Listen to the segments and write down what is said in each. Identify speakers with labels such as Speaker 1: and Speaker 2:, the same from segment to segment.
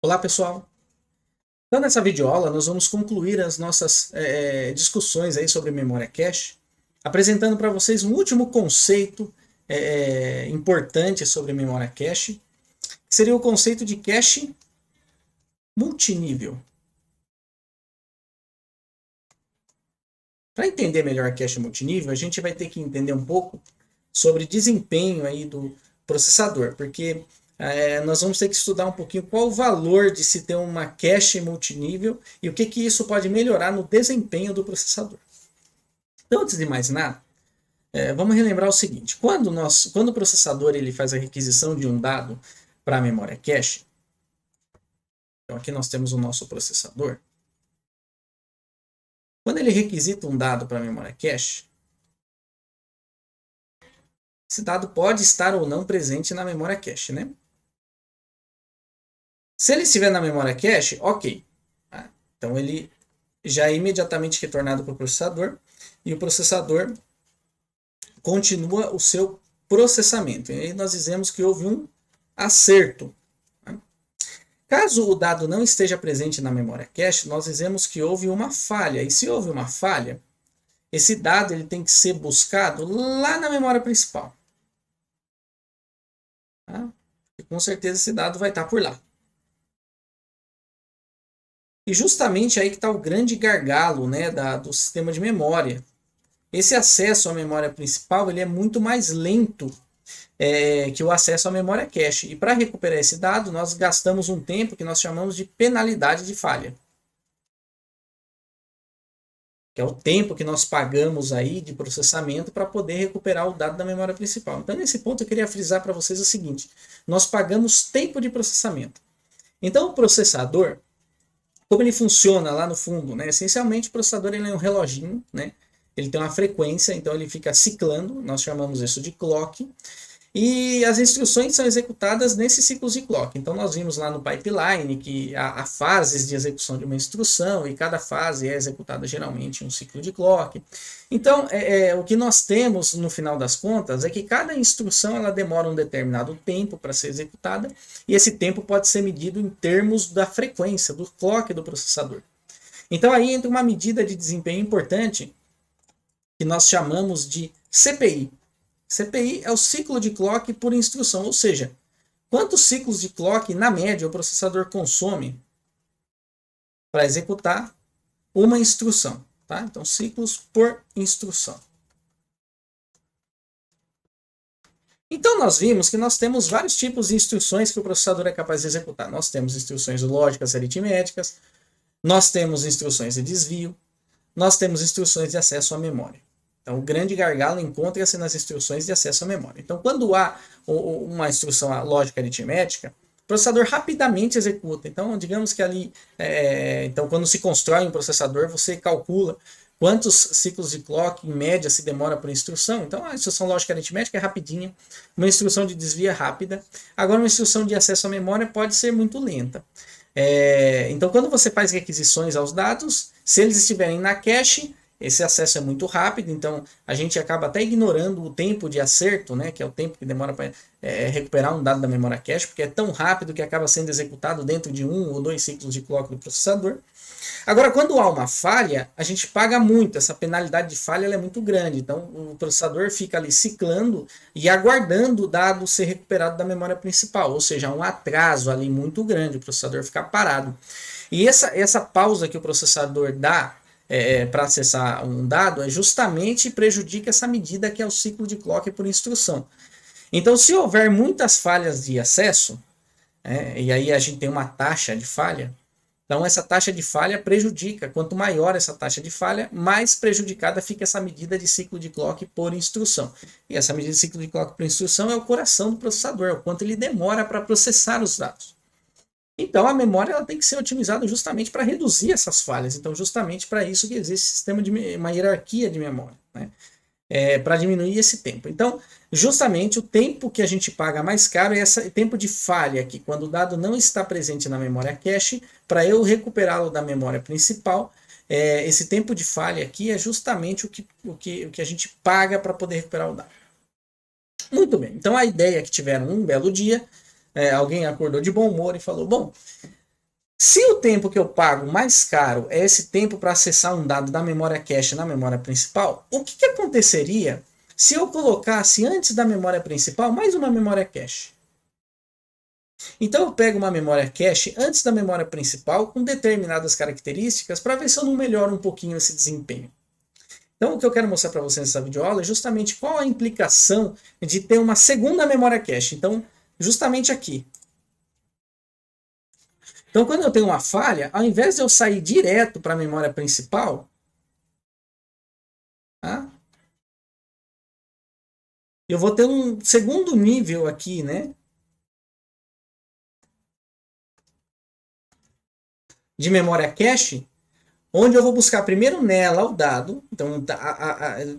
Speaker 1: Olá pessoal, então nessa videoaula nós vamos concluir as nossas discussões aí sobre memória cache, apresentando para vocês um último conceito importante sobre memória cache, que seria o conceito de cache multinível. Para entender melhor a cache multinível, a gente vai ter que entender um pouco sobre desempenho aí do processador, porque nós vamos ter que estudar um pouquinho qual o valor de se ter uma cache multinível e o que isso pode melhorar no desempenho do processador. Então, antes de mais nada, vamos relembrar o seguinte: quando o processador ele faz a requisição de um dado para a memória cache, então aqui nós temos o nosso processador. Quando ele requisita um dado para a memória cache, esse dado pode estar ou não presente na memória cache, né? Se ele estiver na memória cache, ok. Então ele já é imediatamente retornado para o processador e o processador continua o seu processamento. E aí nós dizemos que houve um acerto. Caso o dado não esteja presente na memória cache, nós dizemos que houve uma falha. E se houve uma falha, esse dado ele tem que ser buscado lá na memória principal. E com certeza esse dado vai estar por lá. E justamente aí que está o grande gargalo, né, do sistema de memória. Esse acesso à memória principal ele é muito mais lento que o acesso à memória cache. E para recuperar esse dado, nós gastamos um tempo que nós chamamos de penalidade de falha. Que é o tempo que nós pagamos aí de processamento para poder recuperar o dado da memória principal. Então, nesse ponto, eu queria frisar para vocês o seguinte: nós pagamos tempo de processamento. Então, o processador, como ele funciona lá no fundo, né? Essencialmente, o processador ele é um reloginho, né? Ele tem uma frequência, então ele fica ciclando, nós chamamos isso de clock. E as instruções são executadas nesses ciclos de clock. Então nós vimos lá no pipeline que há fases de execução de uma instrução e cada fase é executada geralmente em um ciclo de clock. Então o que nós temos no final das contas é que cada instrução ela demora um determinado tempo para ser executada e esse tempo pode ser medido em termos da frequência, do clock do processador. Então aí entra uma medida de desempenho importante que nós chamamos de CPI. CPI é o ciclo de clock por instrução, ou seja, quantos ciclos de clock, na média, o processador consome para executar uma instrução. Tá? Então, ciclos por instrução. Então, nós vimos que nós temos vários tipos de instruções que o processador é capaz de executar. Nós temos instruções lógicas aritméticas, nós temos instruções de desvio, nós temos instruções de acesso à memória. Então, o grande gargalo encontra-se nas instruções de acesso à memória. Então, quando há uma instrução lógica aritmética, o processador rapidamente executa. Então, digamos que ali, então, quando se constrói um processador, você calcula quantos ciclos de clock, em média, se demora por instrução. Então, a instrução lógica aritmética é rapidinha, uma instrução de desvio é rápida. Agora, uma instrução de acesso à memória pode ser muito lenta. Então, quando você faz requisições aos dados, se eles estiverem na cache, esse acesso é muito rápido, então a gente acaba até ignorando o tempo de acerto, né, que é o tempo que demora para recuperar um dado da memória cache, porque é tão rápido que acaba sendo executado dentro de 1 ou 2 ciclos de clock do processador. Agora, quando há uma falha, a gente paga muito, essa penalidade de falha ela é muito grande, então o processador fica ali ciclando e aguardando o dado ser recuperado da memória principal, ou seja, um atraso ali muito grande, o processador fica parado. E essa pausa que o processador dá para acessar um dado, justamente prejudica essa medida que é o ciclo de clock por instrução. Então, se houver muitas falhas de acesso, e aí a gente tem uma taxa de falha, então essa taxa de falha prejudica. Quanto maior essa taxa de falha, mais prejudicada fica essa medida de ciclo de clock por instrução. E essa medida de ciclo de clock por instrução é o coração do processador, é o quanto ele demora para processar os dados. Então, a memória ela tem que ser otimizada justamente para reduzir essas falhas. Então, justamente para isso que existe sistema de uma hierarquia de memória, né? Para diminuir esse tempo. Então, justamente o tempo que a gente paga mais caro é esse tempo de falha aqui, quando o dado não está presente na memória cache, para eu recuperá-lo da memória principal, esse tempo de falha aqui é justamente o que a gente paga para poder recuperar o dado. Muito bem, então a ideia é que tiveram um belo dia, alguém acordou de bom humor e falou, bom, Se o tempo que eu pago mais caro é esse tempo para acessar um dado da memória cache na memória principal, o que aconteceria se eu colocasse antes da memória principal mais uma memória cache? Então eu pego uma memória cache antes da memória principal com determinadas características para ver se eu não melhoro um pouquinho esse desempenho. Então o que eu quero mostrar para vocês nessa videoaula é justamente qual a implicação de ter uma segunda memória cache. Então, justamente aqui. Então, quando eu tenho uma falha, ao invés de eu sair direto para a memória principal, tá? Eu vou ter um segundo nível aqui, né? De memória cache, onde eu vou buscar primeiro nela o dado. Então,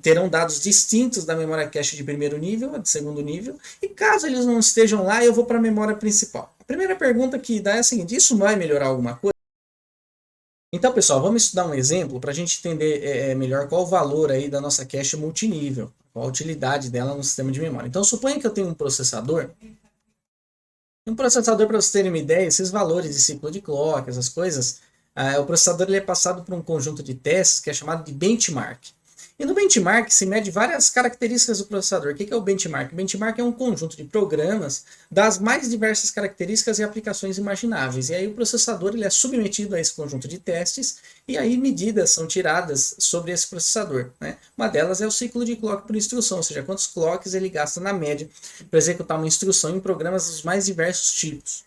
Speaker 1: terão dados distintos da memória cache de primeiro nível, de segundo nível. E caso eles não estejam lá, eu vou para a memória principal. A primeira pergunta que dá é a seguinte: isso vai melhorar alguma coisa? Então, pessoal, vamos estudar um exemplo para a gente entender melhor qual o valor aí da nossa cache multinível, qual a utilidade dela no sistema de memória. Então, suponha que eu tenho um processador. Um processador, para vocês terem uma ideia, esses valores de ciclo de clock, essas coisas, o processador ele é passado por um conjunto de testes que é chamado de benchmark. E no benchmark se mede várias características do processador. O que é o benchmark? O benchmark é um conjunto de programas das mais diversas características e aplicações imagináveis. E aí o processador ele é submetido a esse conjunto de testes e aí medidas são tiradas sobre esse processador, né? Uma delas é o ciclo de clock por instrução, ou seja, quantos clocks ele gasta na média para executar uma instrução em programas dos mais diversos tipos.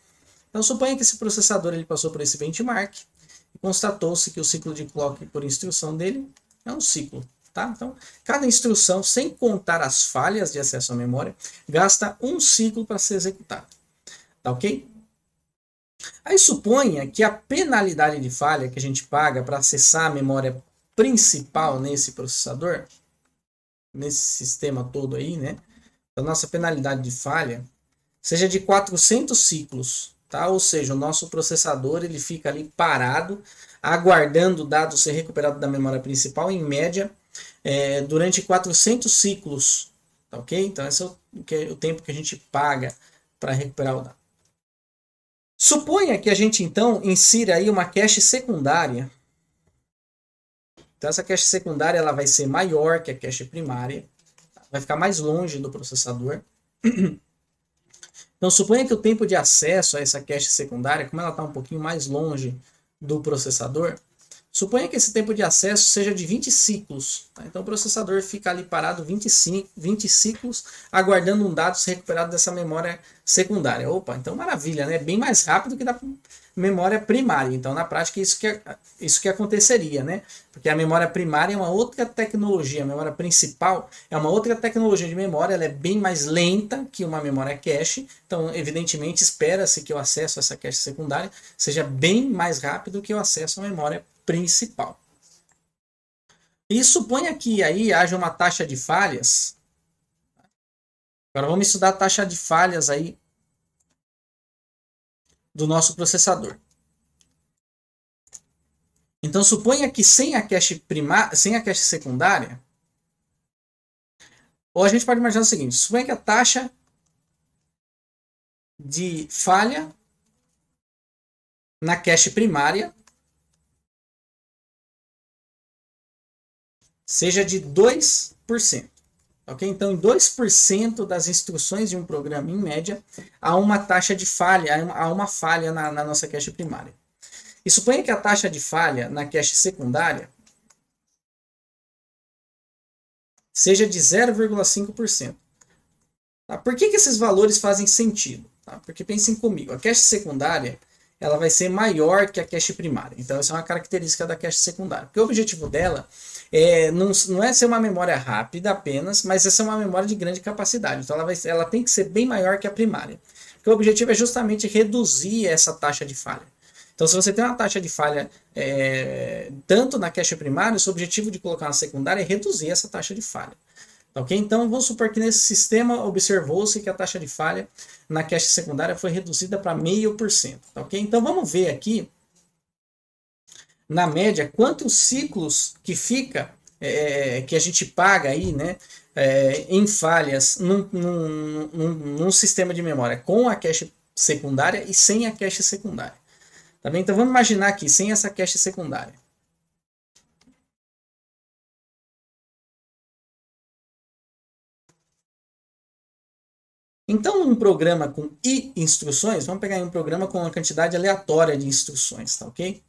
Speaker 1: Então suponha que esse processador ele passou por esse benchmark e constatou-se que o ciclo de clock por instrução dele é um ciclo. Tá? Então, cada instrução, sem contar as falhas de acesso à memória, gasta um ciclo para ser executado. Tá ok? Aí suponha que a penalidade de falha que a gente paga para acessar a memória principal nesse processador, nesse sistema todo aí, né? A nossa penalidade de falha seja de 400 ciclos, tá? Ou seja, o nosso processador ele fica ali parado, aguardando o dado ser recuperado da memória principal, em média, durante 400 ciclos, tá ok? Então esse é o tempo que a gente paga para recuperar o dado. Suponha que a gente então insira aí uma cache secundária. Então essa cache secundária ela vai ser maior que a cache primária, vai ficar mais longe do processador. Então suponha que o tempo de acesso a essa cache secundária, como ela está um pouquinho mais longe do processador, suponha que esse tempo de acesso seja de 20 ciclos. Tá? Então o processador fica ali parado 20 ciclos, aguardando um dado ser recuperado dessa memória secundária. Opa, então maravilha, né? Bem mais rápido que da memória primária. Então na prática isso que aconteceria, né? Porque a memória primária é uma outra tecnologia, a memória principal é uma outra tecnologia de memória, ela é bem mais lenta que uma memória cache. Então evidentemente espera-se que o acesso a essa cache secundária seja bem mais rápido que o acesso à memória principal. E suponha que aí haja uma taxa de falhas. Agora vamos estudar a taxa de falhas aí do nosso processador. Então suponha que sem a cache secundária, ou a gente pode imaginar o seguinte: suponha que a taxa de falha na cache primária seja de 2%. Ok? Então, em 2% das instruções de um programa, em média, há uma taxa de falha, há uma falha na nossa cache primária. E suponha que a taxa de falha na cache secundária seja de 0,5%. Tá? Por que esses valores fazem sentido? Tá? Porque pensem comigo, a cache secundária ela vai ser maior que a cache primária. Então, essa é uma característica da cache secundária. Porque o objetivo dela não é ser uma memória rápida apenas, mas é ser uma memória de grande capacidade. Então, ela tem que ser bem maior que a primária. Porque o objetivo é justamente reduzir essa taxa de falha. Então, se você tem uma taxa de falha tanto na cache primária, o seu objetivo de colocar na secundária é reduzir essa taxa de falha. Ok? Então, vamos supor que nesse sistema observou-se que a taxa de falha na cache secundária foi reduzida para 0,5%. Ok? Então, vamos ver aqui, na média, quantos ciclos que fica, que a gente paga aí, né, em falhas num sistema de memória com a cache secundária e sem a cache secundária. Tá bem? Então vamos imaginar aqui, sem essa cache secundária. Então, um programa com i instruções, vamos pegar um programa com uma quantidade aleatória de instruções, tá ok?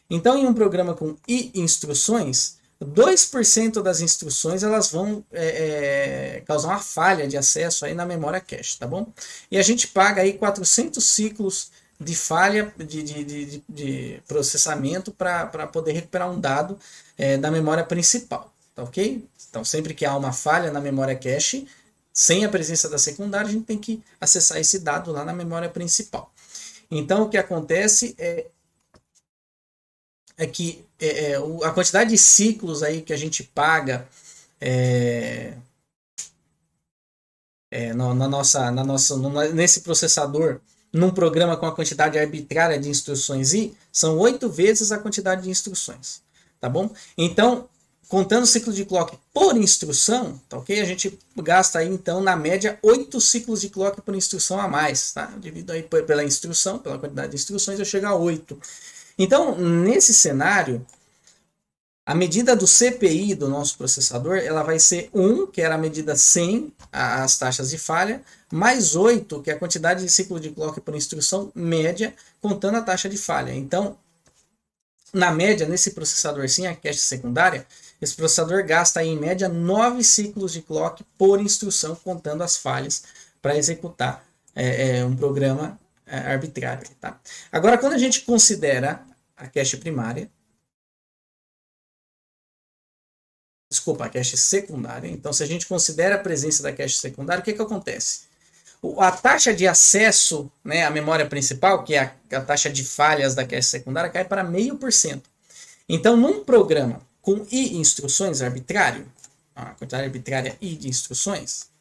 Speaker 1: Então, em um programa com i instruções, 2% das instruções elas vão causar uma falha de acesso aí na memória cache, tá bom? E a gente paga aí 400 ciclos de falha de processamento para poder recuperar um dado da memória principal, tá ok? Então, sempre que há uma falha na memória cache, sem a presença da secundária, a gente tem que acessar esse dado lá na memória principal. Então, o que acontece é que a quantidade de ciclos aí que a gente paga nesse processador, num programa com a quantidade arbitrária de instruções i, são 8 vezes a quantidade de instruções, tá bom? Então, contando o ciclo de clock por instrução, tá ok? A gente gasta aí, então, na média, 8 ciclos de clock por instrução a mais, tá? Divido aí pela instrução, pela quantidade de instruções, eu chego a 8. Então, nesse cenário, a medida do CPI do nosso processador, ela vai ser 1, que era a medida sem as taxas de falha, mais 8, que é a quantidade de ciclo de clock por instrução média, contando a taxa de falha. Então, na média, nesse processador sem a cache secundária, esse processador gasta aí, em média 9 ciclos de clock por instrução, contando as falhas, para executar um programa arbitrário. Tá? Agora, quando a gente considera a cache primária, desculpa, a cache secundária, então se a gente considera a presença da cache secundária, o que acontece? A taxa de acesso, né, à memória principal, que é a taxa de falhas da cache secundária, cai para 0,5%. Então, num programa com i instruções arbitrário, a quantidade arbitrária i de instruções,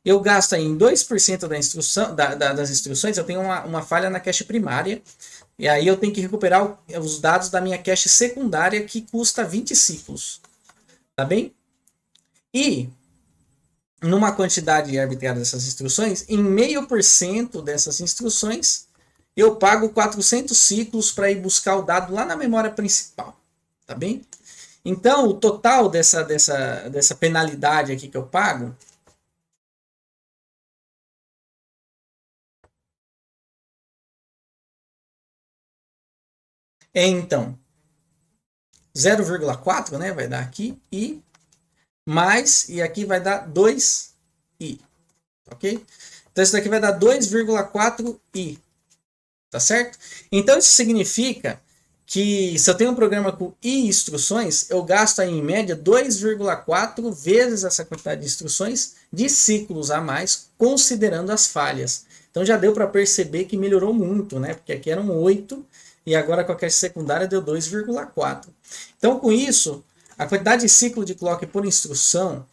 Speaker 1: eu gasto aí em 2% das instruções, eu tenho uma falha na cache primária, e aí eu tenho que recuperar os dados da minha cache secundária, que custa 20 ciclos. Tá bem? E numa quantidade arbitrária dessas instruções, em 0,5% dessas instruções, eu pago 400 ciclos para ir buscar o dado lá na memória principal. Tá bem? Então, o total dessa penalidade aqui que eu pago é, então, 0,4, né? Vai dar aqui, e mais, e aqui vai dar 2i. Ok? Então, isso daqui vai dar 2,4i. Tá certo? Então, isso significa que se eu tenho um programa com i instruções, eu gasto aí, em média 2,4 vezes essa quantidade de instruções de ciclos a mais, considerando as falhas. Então já deu para perceber que melhorou muito, né? Porque aqui eram 8 e agora com a cache secundária deu 2,4. Então com isso, a quantidade de ciclo de clock por instrução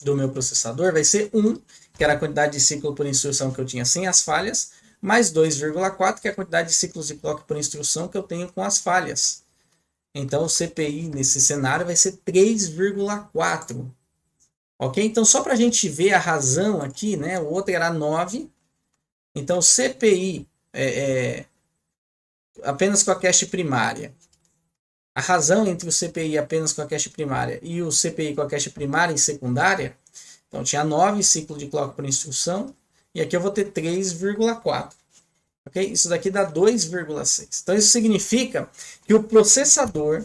Speaker 1: do meu processador vai ser 1, que era a quantidade de ciclo por instrução que eu tinha sem as falhas, mais 2,4, que é a quantidade de ciclos de clock por instrução que eu tenho com as falhas. Então, o CPI nesse cenário vai ser 3,4. Ok? Então, só para a gente ver a razão aqui, né? O outro era 9. Então, o CPI apenas com a cache primária. A razão entre o CPI apenas com a cache primária e o CPI com a cache primária e secundária, então tinha 9 ciclos de clock por instrução, e aqui eu vou ter 3,4. Okay? Isso daqui dá 2,6. Então isso significa que o processador,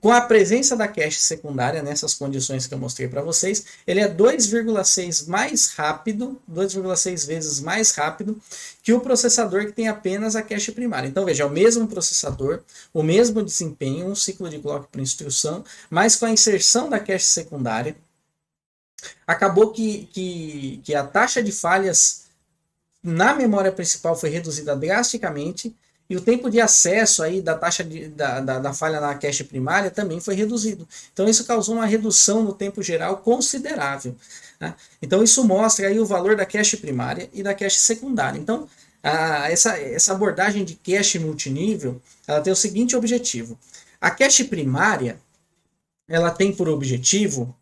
Speaker 1: com a presença da cache secundária, nessas condições que eu mostrei para vocês, ele é 2,6 mais rápido, 2,6 vezes mais rápido que o processador que tem apenas a cache primária. Então veja, é o mesmo processador, o mesmo desempenho, um ciclo de clock por instrução, mas com a inserção da cache secundária, acabou que a taxa de falhas na memória principal foi reduzida drasticamente e o tempo de acesso aí da taxa da falha na cache primária também foi reduzido. Então isso causou uma redução no tempo geral considerável. Né? Então isso mostra aí o valor da cache primária e da cache secundária. Então essa abordagem de cache multinível, ela tem o seguinte objetivo. A cache primária, ela tem por objetivo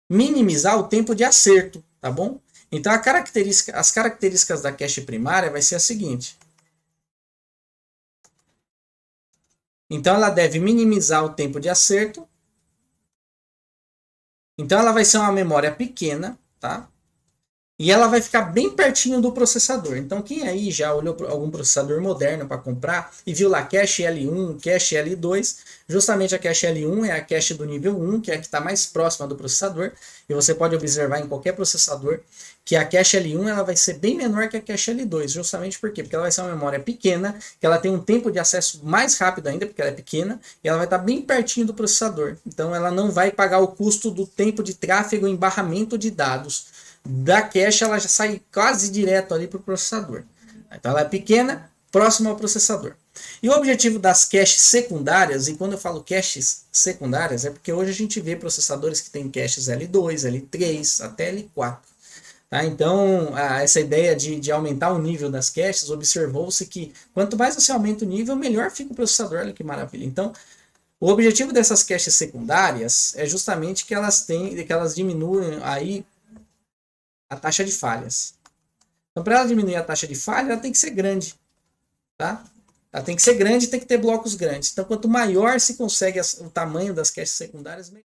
Speaker 1: minimizar o tempo de acerto, tá bom? Então as características da cache primária vai ser a seguinte. Então ela deve minimizar o tempo de acerto. Então ela vai ser uma memória pequena, tá? E ela vai ficar bem pertinho do processador. Então, quem aí já olhou para algum processador moderno para comprar e viu lá cache L1, cache L2, justamente a cache L1 é a cache do nível 1, que é a que está mais próxima do processador. E você pode observar em qualquer processador que a cache L1 ela vai ser bem menor que a cache L2. Justamente por quê? Porque ela vai ser uma memória pequena, que ela tem um tempo de acesso mais rápido ainda, porque ela é pequena, e ela vai estar bem pertinho do processador. Então, ela não vai pagar o custo do tempo de tráfego e barramento de dados da cache, ela já sai quase direto ali para o processador. Então ela é pequena, próxima ao processador. E o objetivo das caches secundárias, e quando eu falo caches secundárias, é porque hoje a gente vê processadores que têm caches L2, L3, até L4. Tá? Então, essa ideia de aumentar o nível das caches, observou-se que quanto mais você aumenta o nível, melhor fica o processador. Olha que maravilha. Então, o objetivo dessas caches secundárias é justamente que elas diminuem aí a taxa de falhas. Então, para ela diminuir a taxa de falha, ela tem que ser grande, tá? Ela tem que ser grande e tem que ter blocos grandes. Então, quanto maior se consegue o tamanho das caches secundárias, melhor.